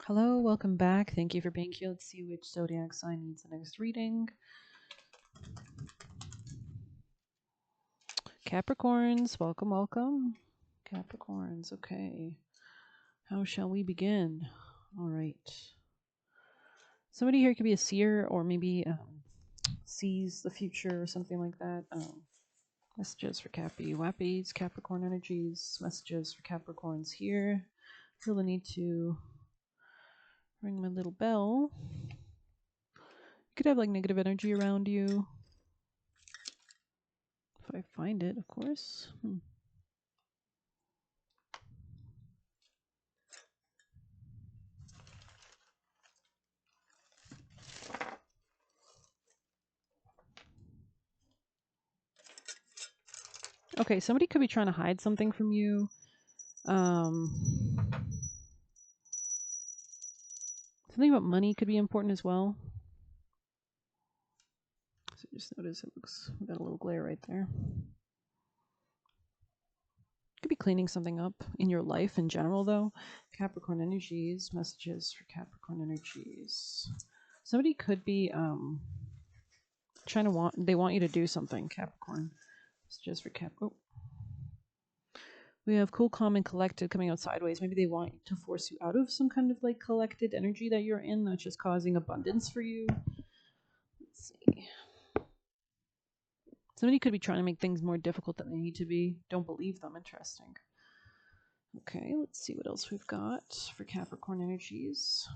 Hello, welcome back. Thank you for being here. Let's see which zodiac sign needs the next reading. Capricorns, welcome, welcome. Capricorns, okay. How shall we begin? All right. Somebody here could be a seer or maybe sees the future or something like that. Messages for Cappy Wappies, Capricorn energies, messages for Capricorns here. Feel the need to ring my little bell. You could have like negative energy around you. If I find it, of course. Okay, somebody could be trying to hide something from you. Something about money could be important as well. So just notice it looks, we got a little glare right there. Could be cleaning something up in your life in general, though. Capricorn energies, messages for Capricorn energies. Somebody could be they want you to do something, Capricorn. Messages for Cap. Oh. We have cool, calm, and collected coming out sideways. Maybe they want to force you out of some kind of like collected energy that you're in that's just causing abundance for you. Let's see. Somebody could be trying to make things more difficult than they need to be. Don't believe them. Interesting. Okay, let's see what else we've got for Capricorn energies.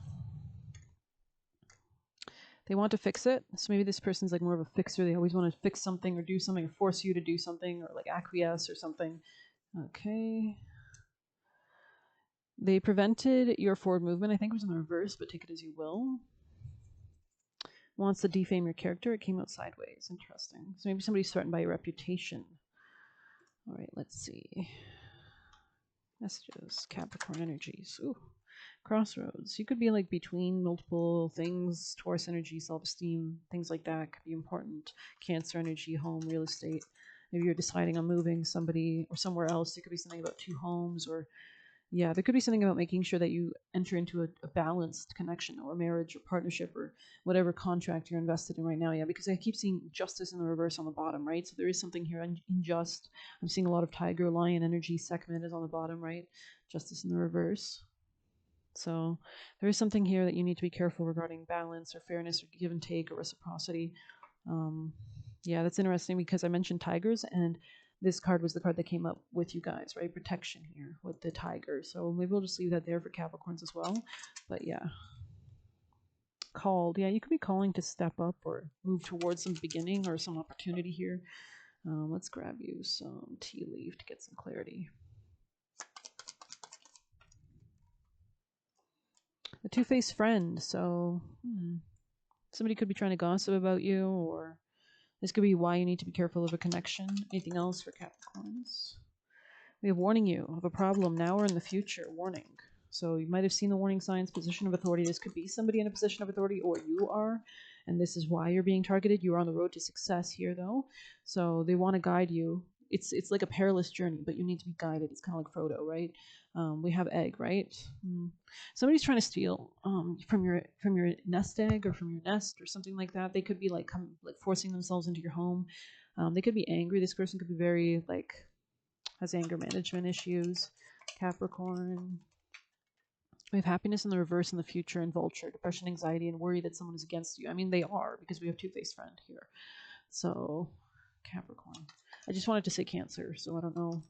They want to fix it. So maybe this person's like more of a fixer. They always want to fix something or do something or force you to do something or like acquiesce or something. Okay. They prevented your forward movement. I think it was in the reverse, but take it as you will. Wants to defame your character. It came out sideways. Interesting. So maybe somebody's threatened by your reputation. All right, let's see. Messages, Capricorn energies. Ooh, crossroads. You could be like between multiple things. Taurus energy, self-esteem, things like that could be important. Cancer energy, home, real estate. Maybe you're deciding on moving somebody or somewhere else. It could be something about 2 homes or yeah, there could be something about making sure that you enter into a balanced connection or marriage or partnership or whatever contract you're invested in right now. Yeah, because I keep seeing justice in the reverse on the bottom, right? So there is something here unjust. I'm seeing a lot of tiger, lion energy. Sekhmet is on the bottom, right? Justice in the reverse. So there is something here that you need to be careful regarding balance or fairness or give and take or reciprocity. Yeah, that's interesting because I mentioned tigers and this card was the card that came up with you guys, right? Protection here with the tiger. So maybe we'll just leave that there for Capricorns as well. But yeah. Called. Yeah, you could be calling to step up or move towards some beginning or some opportunity here. Let's grab you some tea leaf to get some clarity. A two-faced friend. So somebody could be trying to gossip about you, or this could be why you need to be careful of a connection. Anything else for Capricorns? We have warning you of a problem now or in the future. Warning. So you might have seen the warning signs, position of authority. This could be somebody in a position of authority or you are. And this is why you're being targeted. You are on the road to success here, though. So they want to guide you. It's like a perilous journey, but you need to be guided. It's kind of like Frodo, right? We have egg, right? Somebody's trying to steal from your nest egg or from your nest or something like that. They could be like forcing themselves into your home. They could be angry. This person could be very like has anger management issues. Capricorn. We have happiness in the reverse in the future and vulture, depression, anxiety, and worry that someone is against you. I mean, they are because we have two-faced friend here. So, Capricorn. I just wanted to say Cancer, so I don't know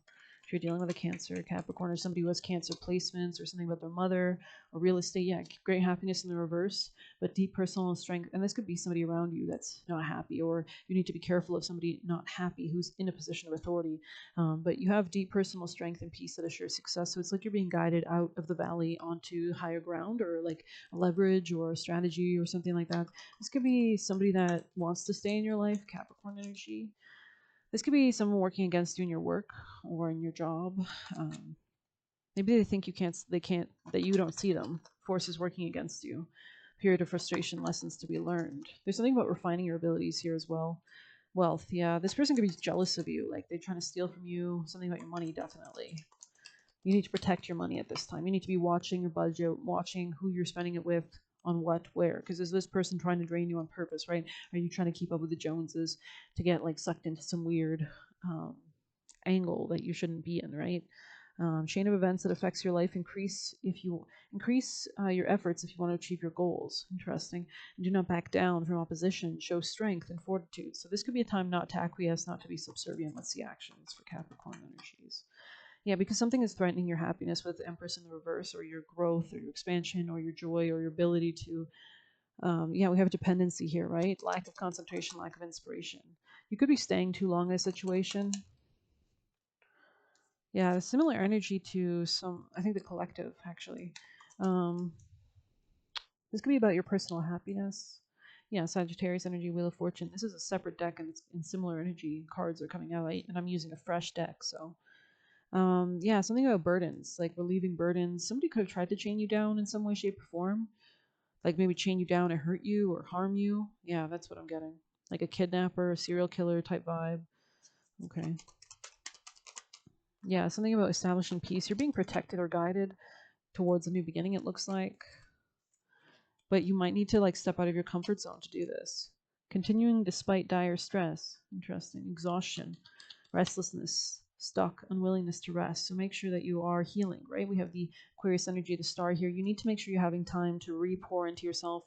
if you're dealing with a Cancer, Capricorn, or somebody who has Cancer placements or something about their mother or real estate. Yeah, great happiness in the reverse, but deep personal strength. And this could be somebody around you that's not happy, or you need to be careful of somebody not happy who's in a position of authority. But you have deep personal strength and peace that assures success. So it's like you're being guided out of the valley onto higher ground or like a leverage or a strategy or something like that. This could be somebody that wants to stay in your life, Capricorn energy. This could be someone working against you in your work or in your job. Maybe they think that you don't see them. Forces working against you. Period of frustration, lessons to be learned. There's something about refining your abilities here as well. Wealth, yeah. This person could be jealous of you. Like they're trying to steal from you. Something about your money, definitely. You need to protect your money at this time. You need to be watching your budget, watching who you're spending it with, on what, where. Because is this person trying to drain you on purpose, right? Are you trying to keep up with the Joneses to get like sucked into some weird angle that you shouldn't be in, right? Chain of events that affects your life increase your efforts if you want to achieve your goals. Interesting. And do not back down from opposition. Show strength and fortitude. So this could be a time not to acquiesce, not to be subservient. Let's see actions for Capricorn energies. Yeah, because something is threatening your happiness with Empress in the reverse, or your growth, or your expansion, or your joy, or your ability to. Yeah, we have a dependency here, right? Lack of concentration, lack of inspiration. You could be staying too long in a situation. Yeah, a similar energy to I think the collective, actually. Um, this could be about your personal happiness. Yeah, Sagittarius energy, Wheel of Fortune. This is a separate deck, and it's in similar energy. Cards are coming out, and I'm using a fresh deck, so. Yeah, something about burdens, like relieving burdens. Somebody could have tried to chain you down in some way, shape, or form. Like maybe chain you down and hurt you or harm you. Yeah, that's what I'm getting. Like a kidnapper, a serial killer type vibe. Okay. Yeah, something about establishing peace. You're being protected or guided towards a new beginning, it looks like. But you might need to like step out of your comfort zone to do this. Continuing despite dire stress. Interesting. Exhaustion, restlessness, stuck, unwillingness to rest. So make sure that you are healing, right? We have the Aquarius energy, the star here. You need to make sure you're having time to re-pour into yourself.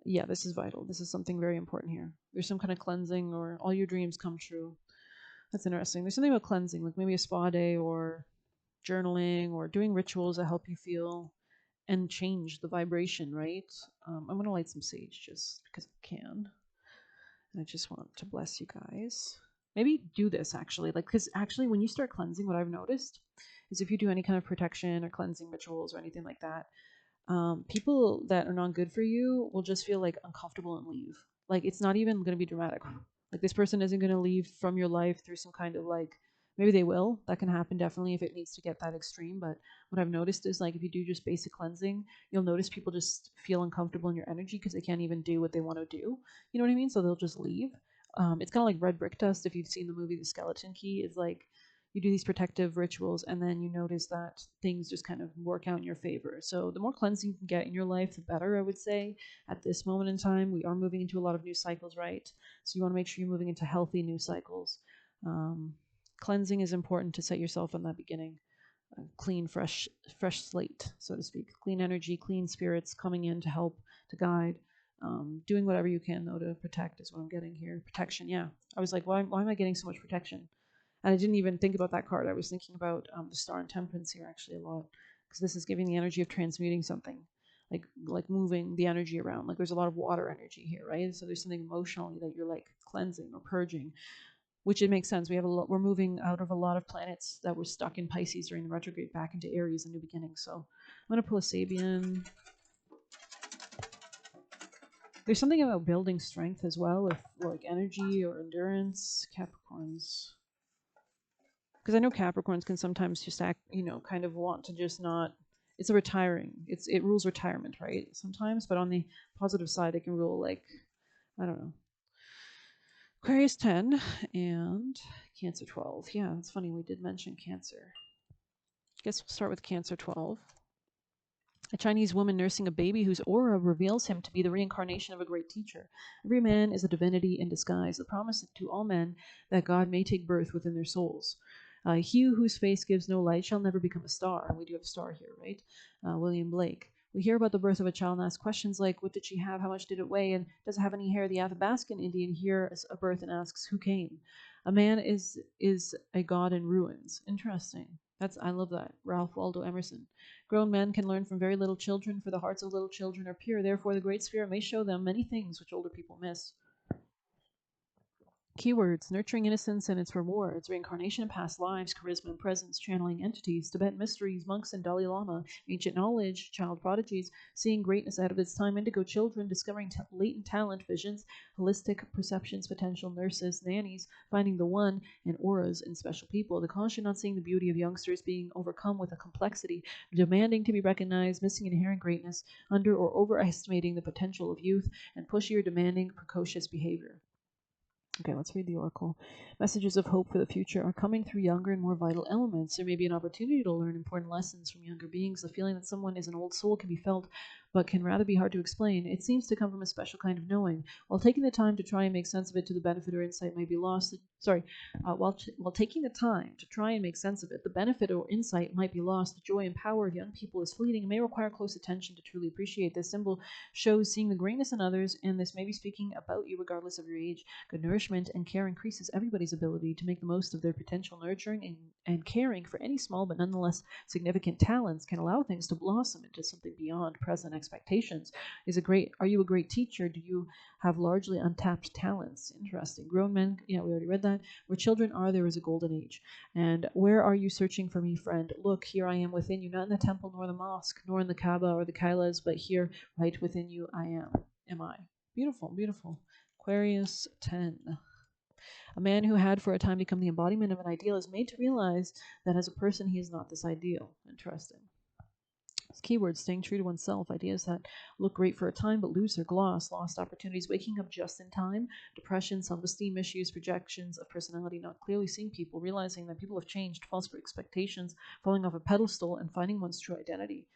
Yeah, this is vital. This is something very important here. There's some kind of cleansing, or all your dreams come true. That's interesting. There's something about cleansing, like maybe a spa day or journaling or doing rituals that help you feel and change the vibration, right? I'm going to light some sage just because I can. And I just want to bless you guys. Maybe do this actually, like, because actually, when you start cleansing, what I've noticed is if you do any kind of protection or cleansing rituals or anything like that, people that are not good for you will just feel like uncomfortable and leave. Like it's not even going to be dramatic. Like this person isn't going to leave from your life through some kind of like, maybe they will. That can happen definitely if it needs to get that extreme. But what I've noticed is like if you do just basic cleansing, you'll notice people just feel uncomfortable in your energy because they can't even do what they want to do. You know what I mean? So they'll just leave. It's kind of like red brick dust. If you've seen the movie The Skeleton Key, is like you do these protective rituals and then you notice that things just kind of work out in your favor. So the more cleansing you can get in your life, the better, I would say. At this moment in time, we are moving into a lot of new cycles, right? So you want to make sure you're moving into healthy new cycles. Um, Cleansing is important to set yourself on that beginning. Clean, fresh slate, so to speak. Clean energy, clean spirits coming in to help, to guide. Doing whatever you can, though, to protect is what I'm getting here. Protection, yeah. I was like, why am I getting so much protection? And I didn't even think about that card. I was thinking about the Star and Temperance here actually a lot, because this is giving the energy of transmuting something, like moving the energy around. Like there's a lot of water energy here, right? So there's something emotionally that you're like cleansing or purging, which it makes sense. We're moving out of a lot of planets that were stuck in Pisces during the retrograde back into Aries, a new beginning. So I'm gonna pull a Sabian. There's something about building strength as well, with like energy or endurance. Capricorns, because I know Capricorns can sometimes just act, kind of want to just not. It's a retiring. It rules retirement, right? Sometimes, but on the positive side, it can rule like, I don't know. Aquarius 10 and Cancer 12. Yeah, it's funny we did mention Cancer. I guess we'll start with Cancer 12. A Chinese woman nursing a baby whose aura reveals him to be the reincarnation of a great teacher. Every man is a divinity in disguise, the promise to all men that God may take birth within their souls. He whose face gives no light shall never become a star. And we do have a star here, right? William Blake. We hear about the birth of a child and ask questions like, what did she have? How much did it weigh? And does it have any hair? The Athabascan Indian hears a birth and asks, who came? A man is a god in ruins. Interesting. I love that. Ralph Waldo Emerson. Grown men can learn from very little children, for the hearts of little children are pure. Therefore, the Great Spirit may show them many things which older people miss. Keywords: nurturing innocence and its rewards, reincarnation and past lives, charisma and presence, channeling entities, Tibetan mysteries, monks and Dalai Lama, ancient knowledge, child prodigies, seeing greatness ahead of its time, indigo children, discovering latent talent, visions, holistic perceptions, potential nurses, nannies, finding the one, and auras in special people. The caution on seeing the beauty of youngsters being overcome with a complexity, demanding to be recognized, missing inherent greatness, under or overestimating the potential of youth, and pushy or demanding, precocious behavior. Okay, let's read the oracle. Messages of hope for the future are coming through younger and more vital elements. There may be an opportunity to learn important lessons from younger beings. The feeling that someone is an old soul can be felt, but can rather be hard to explain. It seems to come from a special kind of knowing. While taking the time to try and make sense of it to the benefit or insight may be lost. While taking the time to try and make sense of it, the benefit or insight might be lost. The joy and power of young people is fleeting and may require close attention to truly appreciate. This symbol shows seeing the greatness in others, and this may be speaking about you regardless of your age. Good nourishment and care increases everybody's ability to make the most of their potential. Nurturing and caring for any small but nonetheless significant talents can allow things to blossom into something beyond present expectations. Are you a great teacher? Do you have largely untapped talents? Interesting. Grown men, yeah, we already read that. Where children are, there is a golden age. And where are you searching for me, friend? Look, here I am within you, not in the temple nor the mosque, nor in the Kaaba or the Kailas, but here, right within you, am I. Beautiful, beautiful. Aquarius 10. A man who had for a time become the embodiment of an ideal is made to realize that as a person he is not this ideal. Interesting. Keywords: staying true to oneself, ideas that look great for a time but lose their gloss, lost opportunities, waking up just in time, depression, self-esteem issues, projections of personality, not clearly seeing people, realizing that people have changed, false expectations, falling off a pedestal, and finding one's true identity.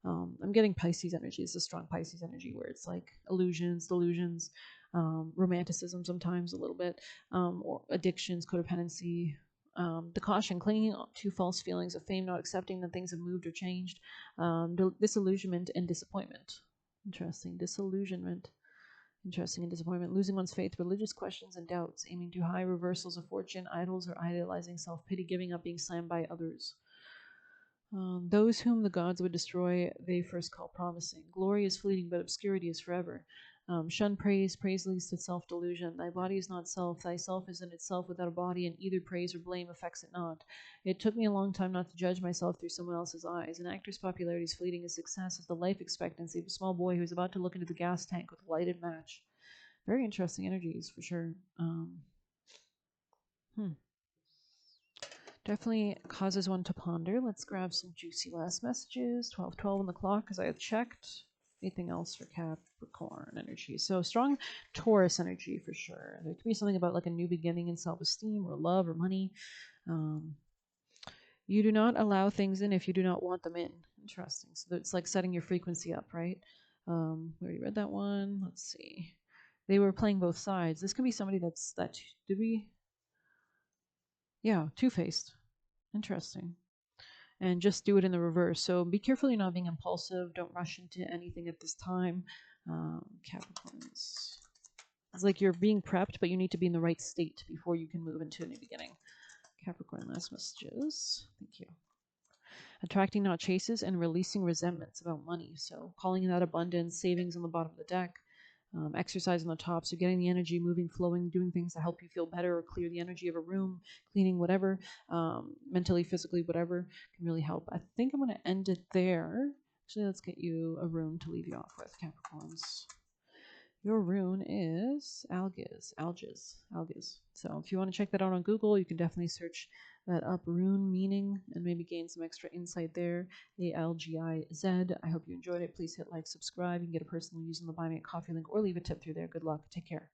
I'm getting Pisces energy. It's a strong Pisces energy where it's like illusions, delusions, romanticism sometimes a little bit, or addictions, codependency. The caution, clinging to false feelings of fame, not accepting that things have moved or changed, disillusionment and disappointment. Interesting. Disillusionment. Interesting and disappointment. Losing one's faith, religious questions and doubts, aiming too high, reversals of fortune, idols, or idealizing self-pity, giving up, being slammed by others. Those whom the gods would destroy, they first call promising. Glory is fleeting, but obscurity is forever. Shun praise. Praise leads to self-delusion. Thy body is not self. Thy self is in itself without a body, and either praise or blame affects it not. It took me a long time not to judge myself through someone else's eyes. An actor's popularity is fleeting. His success is the life expectancy of a small boy who is about to look into the gas tank with a lighted match. Very interesting energies, for sure. Definitely causes one to ponder. Let's grab some juicy last messages. 12:12 on the clock, as I have checked. Anything else for Capricorn energy? So strong Taurus energy for sure. There could be something about like a new beginning in self-esteem or love or money. You do not allow things in if you do not want them in. Interesting. So it's like setting your frequency up, right? We already read that one. Let's see. They were playing both sides. This could be somebody did we? Yeah, two-faced. Interesting. And just do it in the reverse. So be careful you're not being impulsive. Don't rush into anything at this time. Capricorns. It's like you're being prepped, but you need to be in the right state before you can move into a new beginning. Capricorn, last messages. Thank you. Attracting, not chases, and releasing resentments about money. So calling in that abundance, savings on the bottom of the deck. Exercise on the top, so getting the energy moving, flowing, doing things to help you feel better or clear the energy of a room, cleaning, whatever, mentally, physically, whatever can really help. I think I'm going to end it there. Actually, let's get you a rune to leave you off with, Capricorns. Your rune is algiz. So if you want to check that out on Google, you can definitely search that up, rune meaning, and maybe gain some extra insight there. ALGIZ. I hope you enjoyed it. Please hit like, subscribe. You can get a personal use on the Buy Me a Coffee link or leave a tip through there. Good luck. Take care.